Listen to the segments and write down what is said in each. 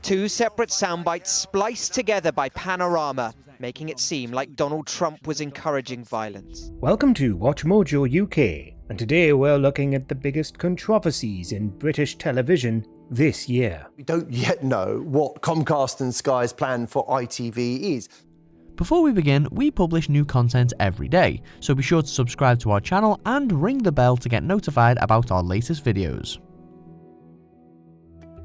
Two separate soundbites spliced together by Panorama, making it seem like Donald Trump was encouraging violence. Welcome to WatchMojo UK, and today we're looking at the biggest controversies in British television this year. We don't yet know what Comcast and Sky's plan for ITV is. Before we begin, we publish new content every day, so be sure to subscribe to our channel and ring the bell to get notified about our latest videos.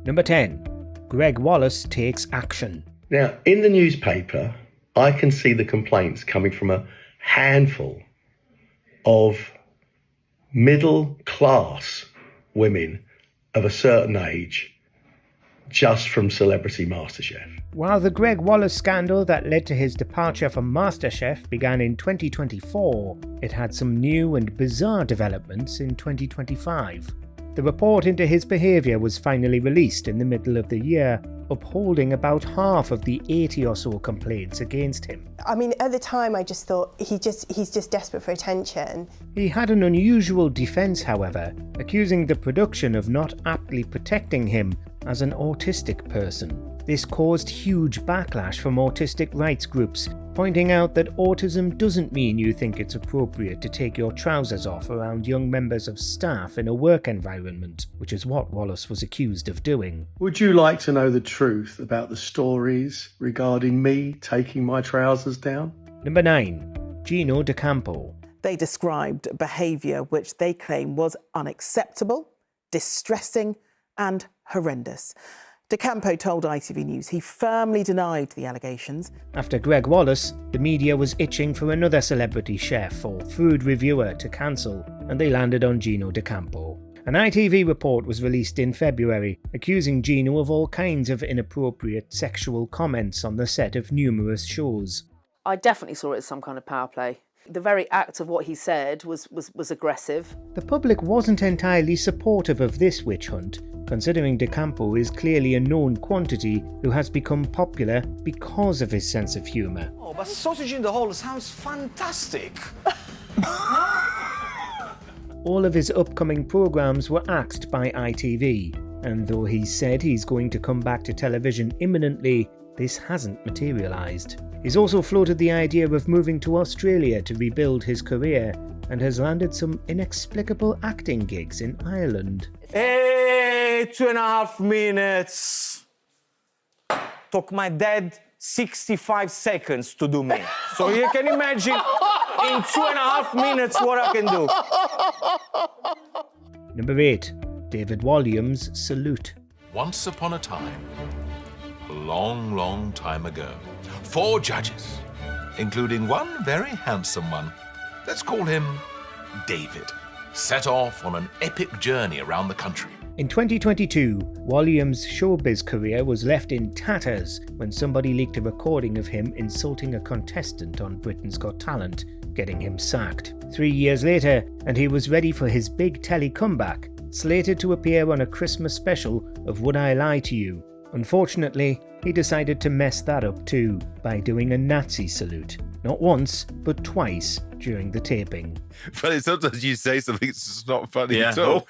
Number 10. Gregg Wallace takes action. Now, in the newspaper, I can see the complaints coming from a handful of middle-class women of a certain age just from Celebrity MasterChef. While the Gregg Wallace scandal that led to his departure from MasterChef began in 2024, it had some new and bizarre developments in 2025. The report into his behaviour was finally released in the middle of the year, upholding about half of the 80 or so complaints against him. I mean, at the time I just thought he's just desperate for attention. He had an unusual defence, however, accusing the production of not aptly protecting him as an autistic person. This caused huge backlash from autistic rights groups, pointing out that autism doesn't mean you think it's appropriate to take your trousers off around young members of staff in a work environment, which is what Wallace was accused of doing. Would you like to know the truth about the stories regarding me taking my trousers down? Number 9. Gino D'Acampo. They described behaviour which they claim was unacceptable, distressing and horrendous. D'Acampo told ITV News he firmly denied the allegations. After Gregg Wallace, the media was itching for another celebrity chef or food reviewer to cancel, and they landed on Gino D'Acampo. An ITV report was released in February, accusing Gino of all kinds of inappropriate sexual comments on the set of numerous shows. I definitely saw it as some kind of power play. The very act of what he said was aggressive. The public wasn't entirely supportive of this witch hunt, considering D'Acampo is clearly a known quantity who has become popular because of his sense of humour. Oh, but sausage in the hole sounds fantastic! All of his upcoming programmes were axed by ITV, and though he said he's going to come back to television imminently, this hasn't materialised. He's also floated the idea of moving to Australia to rebuild his career, and has landed some inexplicable acting gigs in Ireland. Hey, 2.5 minutes. Took my dad 65 seconds to do me. So you can imagine in 2.5 minutes what I can do. Number 8. David Walliams' Salute. Once upon a time, a long, long time ago, 4 judges, including one very handsome one, let's call him David, set off on an epic journey around the country. In 2022, Walliams' showbiz career was left in tatters when somebody leaked a recording of him insulting a contestant on Britain's Got Talent, getting him sacked. 3 years later, and he was ready for his big telly comeback, slated to appear on a Christmas special of Would I Lie to You. Unfortunately, he decided to mess that up too by doing a Nazi salute. Not once, but twice during the taping. Funny, sometimes you say something that's just not funny at all.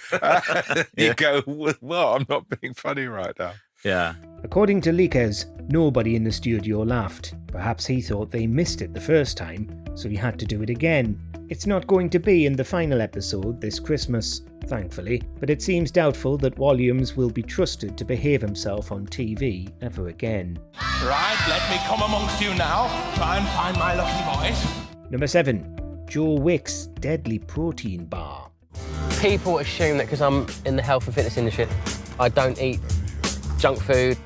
You go, well, I'm not being funny right now. Yeah. According to leakers, nobody in the studio laughed. Perhaps he thought they missed it the first time, so he had to do it again. It's not going to be in the final episode this Christmas, thankfully, but it seems doubtful that Walliams will be trusted to behave himself on TV ever again. Right, let me come amongst you now. Try and find my lucky boys. Number 7. Joe Wicks' Deadly Protein Bar. People assume that because I'm in the health and fitness industry, I don't eat junk food,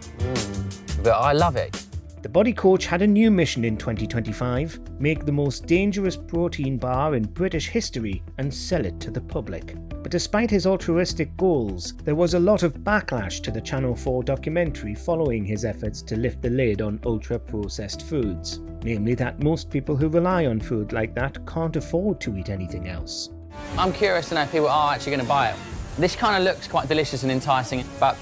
but I love it. The body coach had a new mission in 2025, make the most dangerous protein bar in British history and sell it to the public. But despite his altruistic goals, there was a lot of backlash to the Channel 4 documentary following his efforts to lift the lid on ultra-processed foods. Namely that most people who rely on food like that can't afford to eat anything else. I'm curious to know if people are actually going to buy it. This kind of looks quite delicious and enticing, but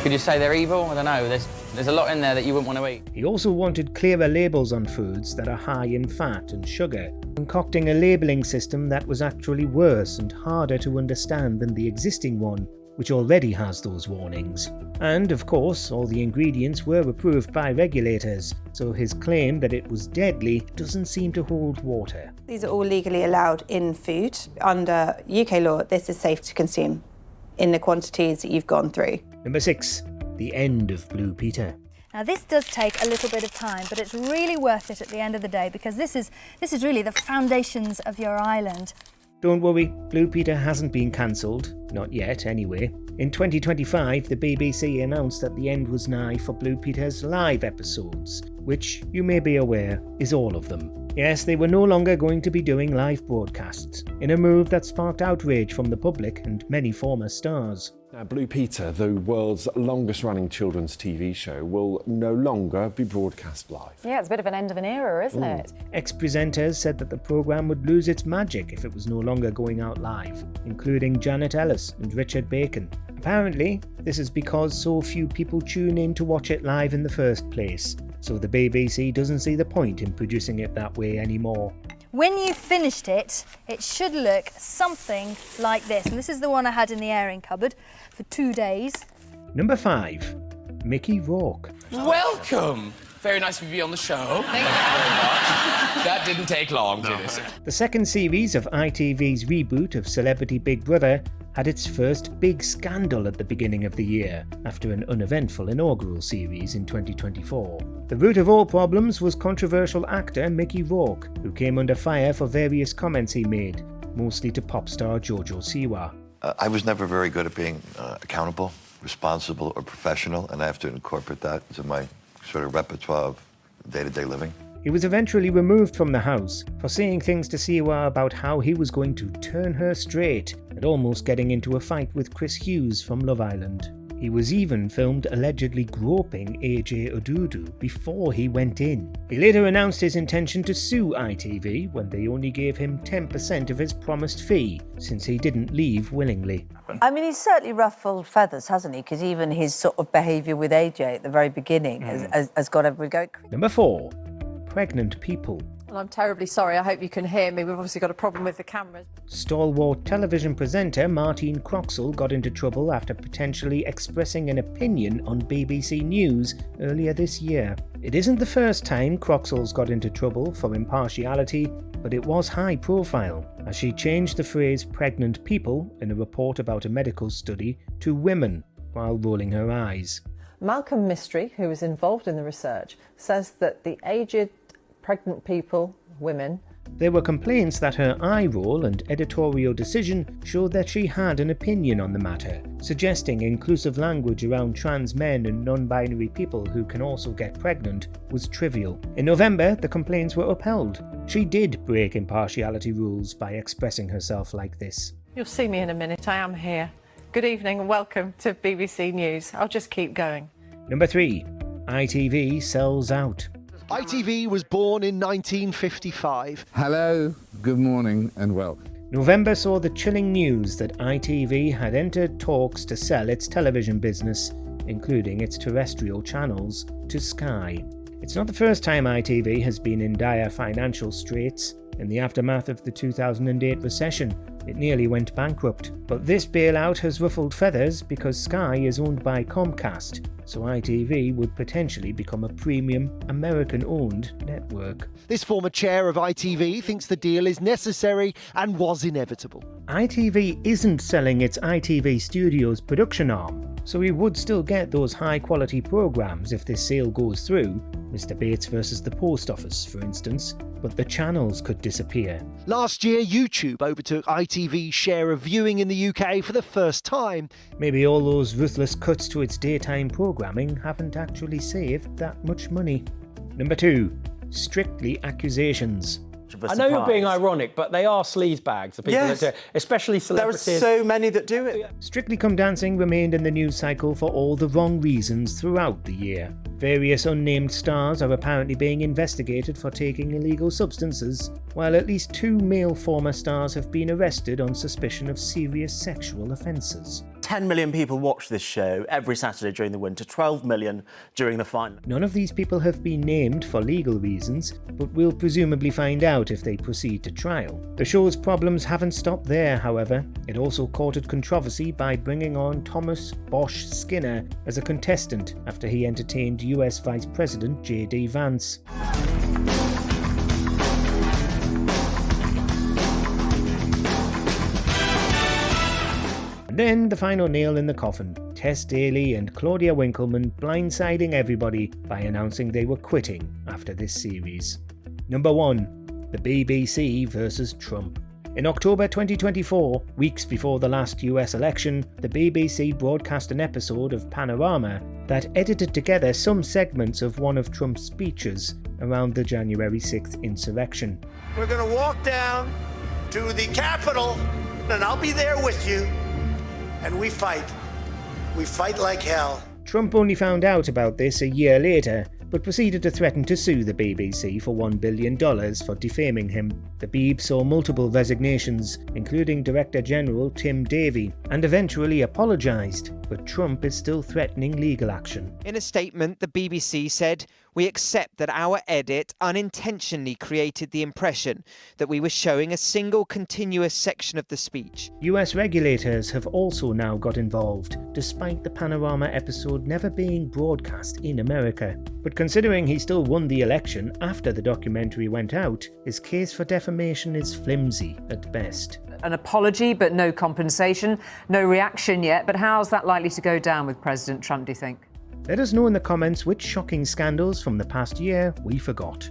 could you say they're evil? I don't know. There's a lot in there that you wouldn't want to eat. He also wanted clearer labels on foods that are high in fat and sugar, concocting a labelling system that was actually worse and harder to understand than the existing one, which already has those warnings. And, of course, all the ingredients were approved by regulators, so his claim that it was deadly doesn't seem to hold water. These are all legally allowed in food. Under UK law, this is safe to consume in the quantities that you've gone through. Number 6. The end of Blue Peter. Now this does take a little bit of time, but it's really worth it at the end of the day, because this is really the foundations of your island. Don't worry, Blue Peter hasn't been cancelled. Not yet, anyway. In 2025, the BBC announced that the end was nigh for Blue Peter's live episodes, which, you may be aware, is all of them. Yes, they were no longer going to be doing live broadcasts, in a move that sparked outrage from the public and many former stars. Now, Blue Peter, the world's longest-running children's TV show, will no longer be broadcast live. Yeah, it's a bit of an end of an era, isn't it? Ex-presenters said that the programme would lose its magic if it was no longer going out live, including Janet Ellis and Richard Bacon. Apparently, this is because so few people tune in to watch it live in the first place, so the BBC doesn't see the point in producing it that way anymore. When you've finished it, it should look something like this. And this is the one I had in the airing cupboard for 2 days. Number 5. Mickey Rourke. Welcome! Very nice of you on the show. Thank you very much. That didn't take long, did it? The second series of ITV's reboot of Celebrity Big Brother had its first big scandal at the beginning of the year, after an uneventful inaugural series in 2024. The root of all problems was controversial actor Mickey Rourke, who came under fire for various comments he made, mostly to pop star Jojo Siwa. I was never very good at being accountable, responsible, or professional, and I have to incorporate that into my sort of repertoire of day-to-day living. He was eventually removed from the house for saying things to Siwa about how he was going to turn her straight and almost getting into a fight with Chris Hughes from Love Island. He was even filmed allegedly groping AJ Odudu before he went in. He later announced his intention to sue ITV when they only gave him 10% of his promised fee, since he didn't leave willingly. I mean, he's certainly ruffled feathers, hasn't he? Because even his sort of behaviour with AJ at the very beginning has got everybody going. Number 4. Pregnant people. Well, I'm terribly sorry. I hope you can hear me. We've obviously got a problem with the cameras. Stalwart television presenter Martine Croxall got into trouble after potentially expressing an opinion on BBC News earlier this year. It isn't the first time Croxall's got into trouble for impartiality, but it was high profile, as she changed the phrase pregnant people in a report about a medical study to women, while rolling her eyes. Malcolm Mystery, who was involved in the research, says that the aged pregnant people, women. There were complaints that her eye roll and editorial decision showed that she had an opinion on the matter, suggesting inclusive language around trans men and non-binary people who can also get pregnant was trivial. In November, the complaints were upheld. She did break impartiality rules by expressing herself like this. You'll see me in a minute. I am here. Good evening and welcome to BBC News. I'll just keep going. Number 3. ITV sells out. ITV was born in 1955. Hello, good morning and welcome. November saw the chilling news that ITV had entered talks to sell its television business, including its terrestrial channels, to Sky. It's not the first time ITV has been in dire financial straits. In the aftermath of the 2008 recession, it nearly went bankrupt. But this bailout has ruffled feathers because Sky is owned by Comcast, so ITV would potentially become a premium, American-owned network. This former chair of ITV thinks the deal is necessary and was inevitable. ITV isn't selling its ITV Studios production arm, so we would still get those high-quality programmes if this sale goes through, Mr. Bates versus the Post Office, for instance, but the channels could disappear. Last year, YouTube overtook ITV's share of viewing in the UK for the first time. Maybe all those ruthless cuts to its daytime programming haven't actually saved that much money. Number 2. Strictly Accusations. I know you're being ironic, but they are sleazebags, the people that do it, especially celebrities. There are so many that do it. Strictly Come Dancing remained in the news cycle for all the wrong reasons throughout the year. Various unnamed stars are apparently being investigated for taking illegal substances, while at least 2 male former stars have been arrested on suspicion of serious sexual offences. 10 million people watch this show every Saturday during the winter, 12 million during the final. None of these people have been named for legal reasons, but we'll presumably find out if they proceed to trial. The show's problems haven't stopped there, however. It also courted controversy by bringing on Thomas Bosch Skinner as a contestant after he entertained US Vice President J.D. Vance. Then the final nail in the coffin, Tess Daly and Claudia Winkleman blindsiding everybody by announcing they were quitting after this series. Number 1. The BBC versus Trump. In October 2024, weeks before the last US election, the BBC broadcast an episode of Panorama that edited together some segments of one of Trump's speeches around the January 6th insurrection. We're going to walk down to the Capitol, and I'll be there with you. And we fight. We fight like hell. Trump only found out about this a year later, but proceeded to threaten to sue the BBC for $1 billion for defaming him. The Beeb saw multiple resignations, including Director General Tim Davie, and eventually apologised, but Trump is still threatening legal action. In a statement, the BBC said, "We accept that our edit unintentionally created the impression that we were showing a single continuous section of the speech." US regulators have also now got involved, despite the Panorama episode never being broadcast in America. But considering he still won the election after the documentary went out, his case for defamation is flimsy at best. An apology, but no compensation. No reaction yet, but how's that likely to go down with President Trump, do you think? Let us know in the comments which shocking scandals from the past year we forgot.